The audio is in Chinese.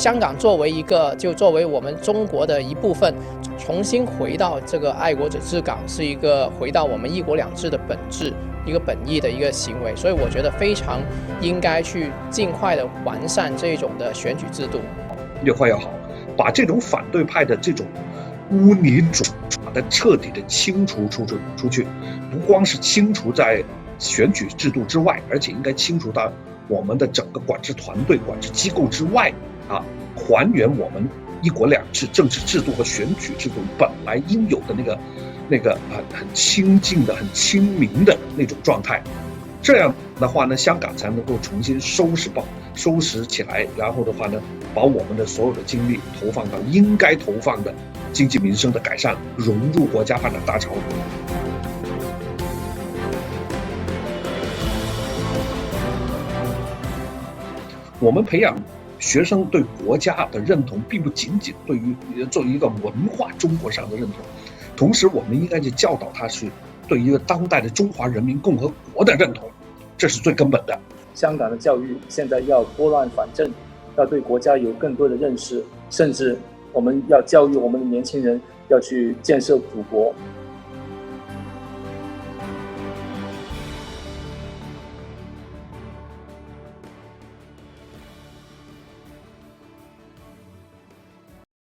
香港作为我们中国的一部分，重新回到这个爱国者治港，是一个回到我们一国两制的本质，一个本意的一个行为。所以我觉得非常应该去尽快的完善这种的选举制度。越快越好，把这种反对派的这种污泥种把它彻底的清除出去，不光是清除在选举制度之外，而且应该清除到我们的整个管制团队、管制机构之外啊，还原我们一国两制政治制度和选举制度本来应有的那个很清净的、很清明的那种状态。这样的话呢，香港才能够重新收拾起来，然后的话呢，把我们的所有的精力投放到应该投放的经济民生的改善，融入国家发展大潮。我们培养学生对国家的认同，并不仅仅对于作为一个文化中国上的认同，同时我们应该去教导他是对于一个当代的中华人民共和国的认同，这是最根本的。香港的教育现在要拨乱反正，要对国家有更多的认识，甚至我们要教育我们的年轻人要去建设祖国，